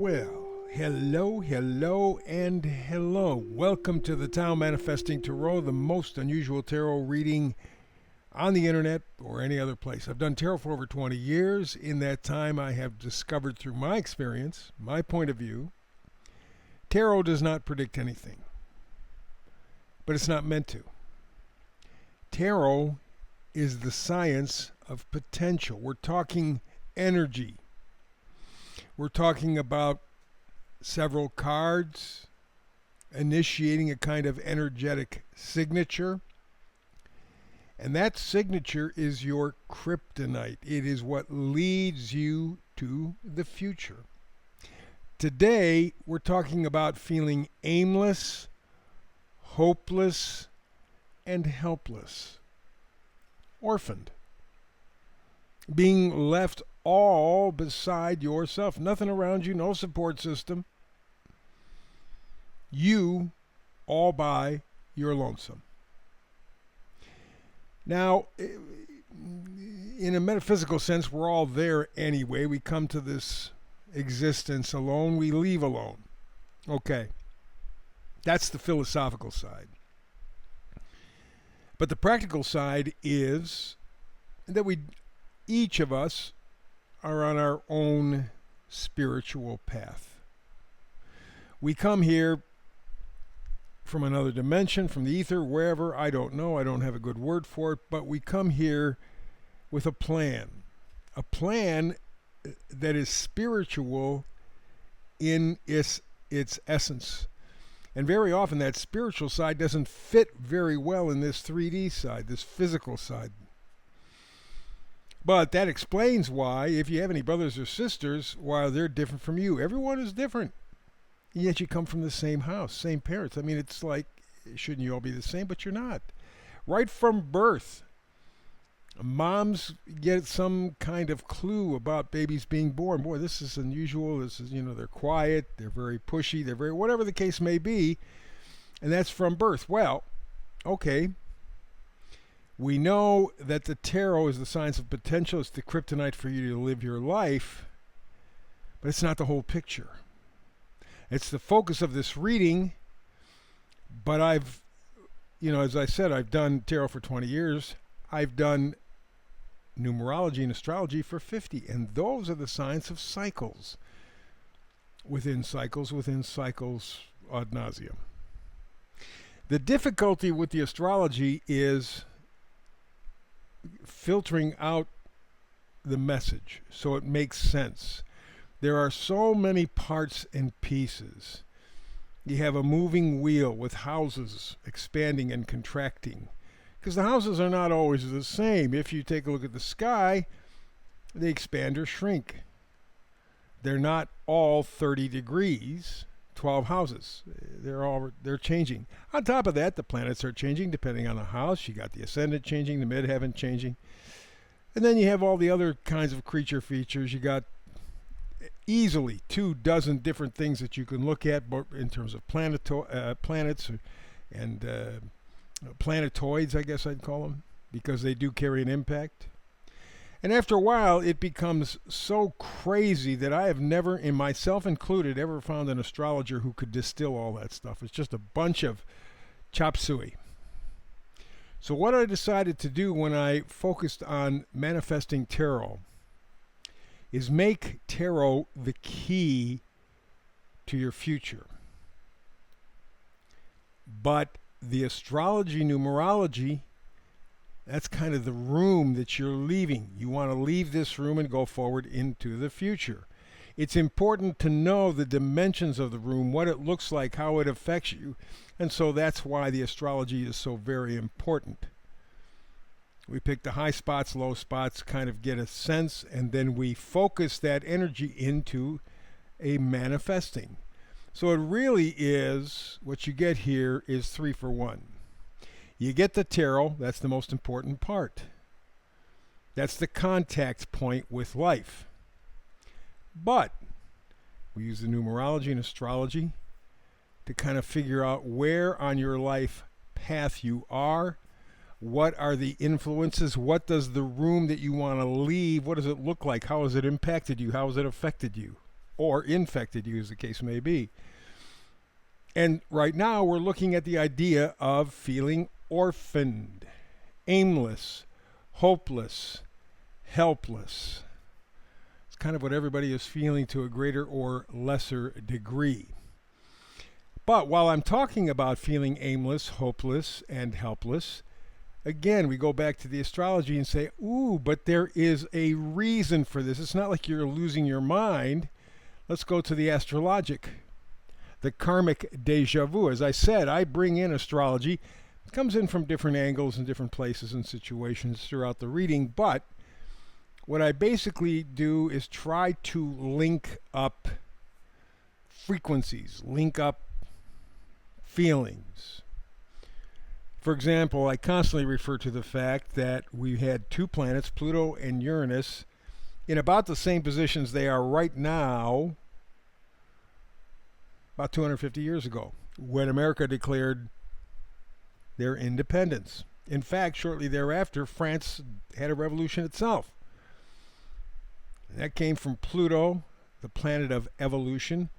Well, hello, and hello. Welcome to the Tao Manifesting Tarot, the most unusual tarot reading on the internet or any other place. I've done tarot for over 20 years. In that time, I have discovered through my experience, my point of view, tarot does not predict anything, but it's not meant to. Tarot is the science of potential. We're talking energy. We're talking about several cards initiating a kind of energetic signature. And that signature is your kryptonite. It is what leads you to the future. Today, we're talking about feeling aimless, hopeless, and helpless. Orphaned. Being left all beside yourself. Nothing around you, no support system. You all by your lonesome. Now, in a metaphysical sense, we're all there anyway. We come to this existence alone. We leave alone. Okay. That's the philosophical side. But the practical side is that each of us are on our own spiritual path. We come here from another dimension, from the ether, wherever, I don't know, I don't have a good word for it, but we come here with a plan that is spiritual in its essence. And very often that spiritual side doesn't fit very well in this 3D side, this physical side. But that explains why, if you have any brothers or sisters, why they're different from you. Everyone is different. Yet you come from the same house, same parents. I mean, it's like, shouldn't you all be the same? But you're not. Right from birth, moms get some kind of clue about babies being born. Boy, this is unusual. This is, they're quiet. They're very pushy. They're very, whatever the case may be. And that's from birth. Well, okay. We know that the tarot is the science of potential. It's the kryptonite for you to live your life. But it's not the whole picture. It's the focus of this reading. But as I said, I've done tarot for 20 years. I've done numerology and astrology for 50. And those are the science of cycles. Within cycles, ad nauseum. The difficulty with the astrology is filtering out the message so it makes sense. There are so many parts and pieces. You have a moving wheel with houses expanding and contracting, because the houses are not always the same. If you take a look at the sky, they expand or shrink. They're not all 30 degrees, 12 houses. They're changing. On top of that, the planets are changing depending on the house. You got the ascendant changing, the midheaven changing. And then you have all the other kinds of creature features. You got easily 24 different things that you can look at in terms of planets and planetoids, I guess I'd call them, because they do carry an impact. And after a while, it becomes so crazy that I have never, in myself included, ever found an astrologer who could distill all that stuff. It's just a bunch of chop suey. So what I decided to do when I focused on manifesting tarot is make tarot the key to your future. But the astrology, numerology, that's kind of the room that you're leaving. You want to leave this room and go forward into the future. It's important to know the dimensions of the room, what it looks like, how it affects you. And so that's why the astrology is so very important. We pick the high spots, low spots, kind of get a sense, and then we focus that energy into a manifesting. So it really is, what you get here is 3 for 1. You get the tarot, that's the most important part. That's the contact point with life. But we use the numerology and astrology to kind of figure out where on your life path you are. What are the influences? What does the room that you want to leave, what does it look like? How has it impacted you? How has it affected you? or infected you, as the case may be. And right now we're looking at the idea of feeling orphaned, aimless, hopeless, helpless. It's kind of what everybody is feeling to a greater or lesser degree. But while I'm talking about feeling aimless, hopeless, and helpless, again, we go back to the astrology and say, ooh, but there is a reason for this. It's not like you're losing your mind. Let's go to the astrologic, the karmic deja vu. As I said, I bring in astrology. It comes in from different angles and different places and situations throughout the reading, but what I basically do is try to link up frequencies, link up feelings. For example, I constantly refer to the fact that we had two planets, Pluto and Uranus, in about the same positions they are right now, about 250 years ago, when America declared their independence. In fact, shortly thereafter, France had a revolution itself. And that came from Pluto, the planet of evolution,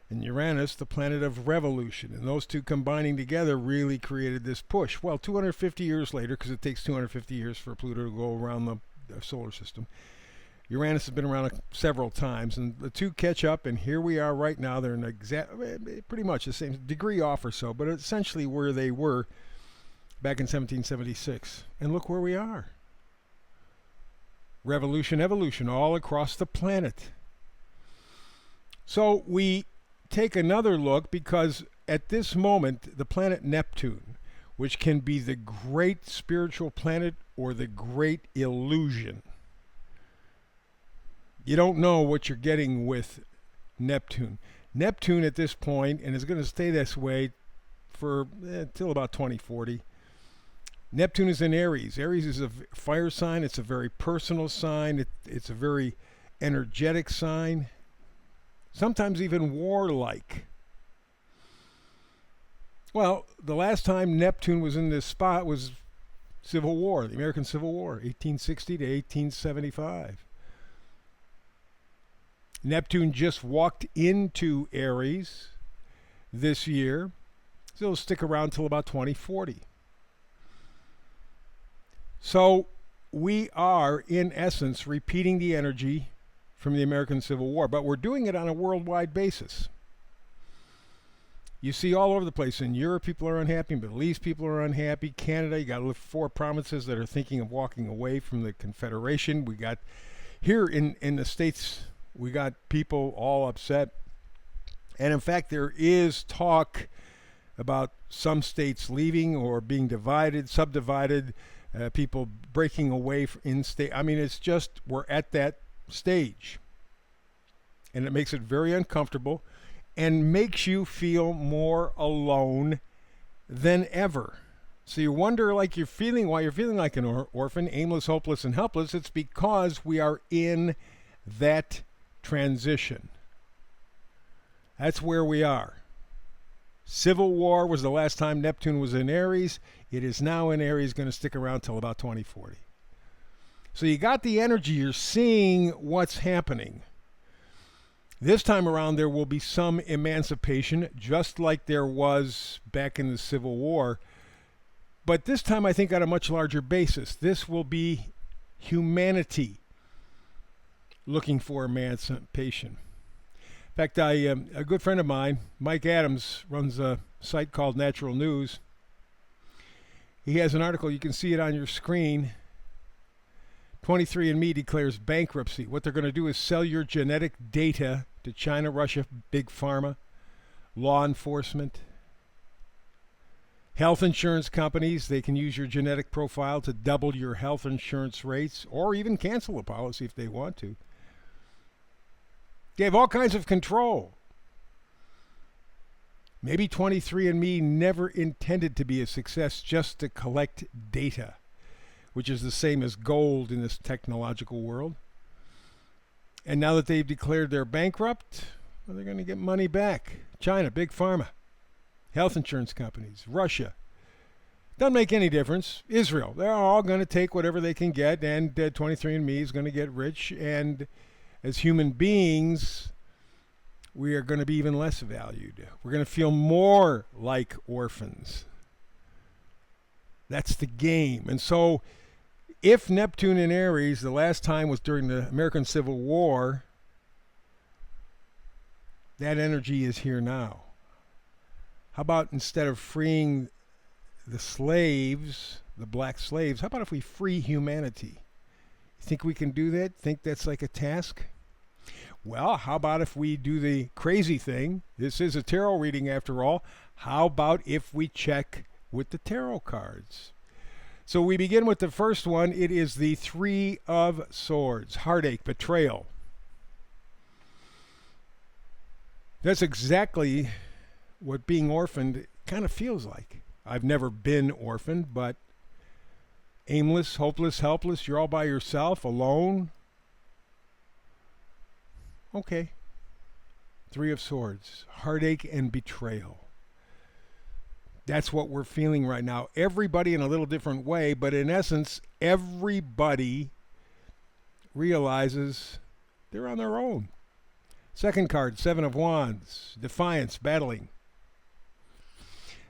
and Uranus, the planet of revolution. And those two combining together really created this push. Well, 250 years later, because it takes 250 years for Pluto to go around the solar system, Uranus has been around several times, and the two catch up, and here we are right now. They're in pretty much the same degree off or so, but essentially where they were back in 1776. And look where we are. Revolution, evolution, all across the planet. So we take another look, because at this moment, the planet Neptune, which can be the great spiritual planet or the great illusion. You don't know what you're getting with Neptune. Neptune at this point, and is going to stay this way for till about 2040. Neptune is in Aries. Aries is a fire sign. It's a very personal sign. It's a very energetic sign. Sometimes even warlike. Well, the last time Neptune was in this spot was Civil War, the American Civil War, 1860 to 1875. Neptune just walked into Aries this year, so it'll stick around till about 2040. So we are, in essence, repeating the energy from the American Civil War, but we're doing it on a worldwide basis. You see all over the place. In Europe, people are unhappy. In the Middle East, people are unhappy. Canada, you got 4 provinces that are thinking of walking away from the Confederation. We got here in the States, we got people all upset. And in fact, there is talk about some states leaving or being divided, subdivided, people breaking away in state. I mean, it's just, we're at that stage. And it makes it very uncomfortable and makes you feel more alone than ever. So you wonder why you're feeling like an orphan, aimless, hopeless, and helpless. It's because we are in that transition. That's where we are. Civil War was the last time Neptune was in Aries. It is now in Aries, going to stick around till about 2040. So you got the energy. You're seeing what's happening. This time around, there will be some emancipation, just like there was back in the Civil War. But this time, I think, on a much larger basis. This will be humanity looking for emancipation. In fact, a good friend of mine, Mike Adams, runs a site called Natural News. He has an article, you can see it on your screen. 23andMe declares bankruptcy. What they're going to do is sell your genetic data to China, Russia, Big Pharma, law enforcement, health insurance companies. They can use your genetic profile to double your health insurance rates or even cancel a policy if they want to. They have all kinds of control. Maybe 23andMe never intended to be a success, just to collect data, which is the same as gold in this technological world. And now that they've declared they're bankrupt, well, they're going to get money back. China, Big Pharma, health insurance companies, Russia. Doesn't make any difference. Israel, they're all going to take whatever they can get, and 23andMe is going to get rich. And as human beings, we are going to be even less valued. We're going to feel more like orphans. That's the game. And so, if Neptune in Aries, the last time was during the American Civil War, that energy is here now. How about instead of freeing the slaves, the black slaves, how about if we free humanity? Think we can do that? Think that's like a task? Well, how about if we do the crazy thing? This is a tarot reading after all. How about if we check with the tarot cards? So we begin with the first one. It is the Three of Swords. Heartache, betrayal. That's exactly what being orphaned kind of feels like. I've never been orphaned, but aimless, hopeless, helpless, you're all by yourself, alone. Okay. Three of Swords, heartache and betrayal. That's what we're feeling right now. Everybody in a little different way, but in essence, everybody realizes they're on their own. Second card, Seven of Wands, defiance, battling.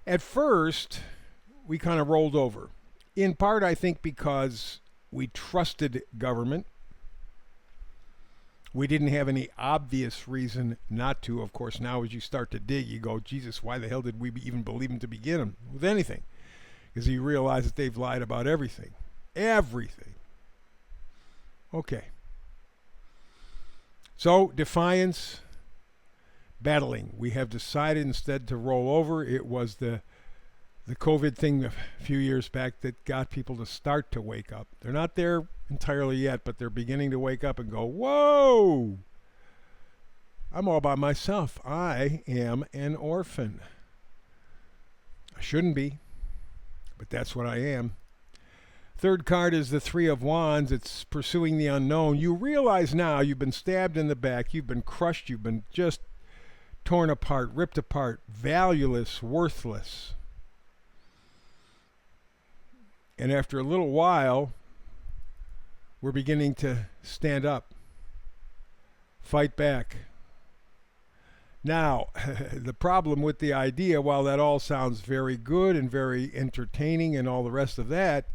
At first, we kind of rolled over. In part, I think because we trusted government. We didn't have any obvious reason not to. Of course, now as you start to dig, you go, Jesus, why the hell did we even believe him to begin with anything? Because you realize that they've lied about everything. Everything. Okay. So, defiance, battling. We have decided instead to roll over. It was the COVID thing a few years back that got people to start to wake up. They're not there entirely yet, but they're beginning to wake up and go, whoa, I'm all by myself. I am an orphan. I shouldn't be, but that's what I am. Third card is the Three of Wands. It's pursuing the unknown. You realize now you've been stabbed in the back. You've been crushed. You've been just torn apart, ripped apart, valueless, worthless. And after a little while, we're beginning to stand up, fight back. Now, the problem with the idea, while that all sounds very good and very entertaining and all the rest of that,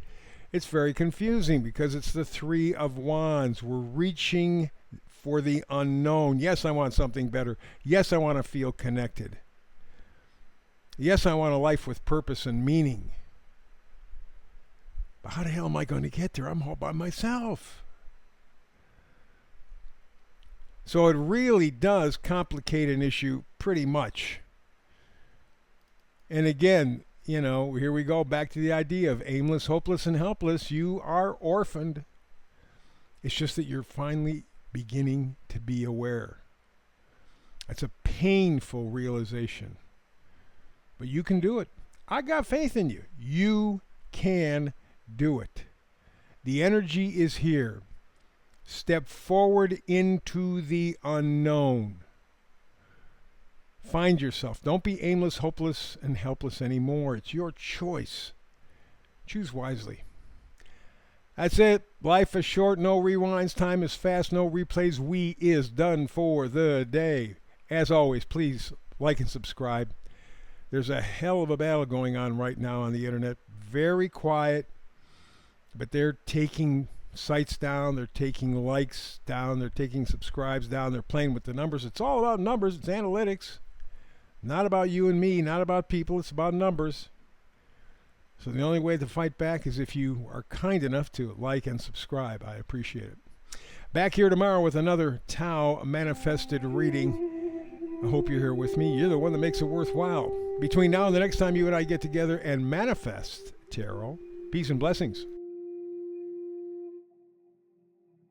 it's very confusing because it's the Three of Wands. We're reaching for the unknown. Yes, I want something better. Yes, I want to feel connected. Yes, I want a life with purpose and meaning. But how the hell am I going to get there? I'm all by myself. So it really does complicate an issue pretty much. And again, you know, here we go back to the idea of aimless, hopeless, and helpless. You are orphaned. It's just that you're finally beginning to be aware. It's a painful realization. But you can do it. I got faith in you. You can do it. The energy is here. Step forward into the unknown. Find yourself. Don't be aimless, hopeless, and helpless anymore. It's your choice. Choose wisely. That's it. Life is short, no rewinds. Time is fast, no replays. We is done for the day. As always, please like and subscribe. There's a hell of a battle going on right now on the internet. Very quiet, but they're taking sites down, they're taking likes down, they're taking subscribes down, they're playing with the numbers. It's all about numbers, it's analytics. Not about you and me, not about people, it's about numbers. So the only way to fight back is if you are kind enough to like and subscribe. I appreciate it. Back here tomorrow with another Tau manifested reading. I hope you're here with me. You're the one that makes it worthwhile. Between now and the next time you and I get together and manifest tarot, peace and blessings.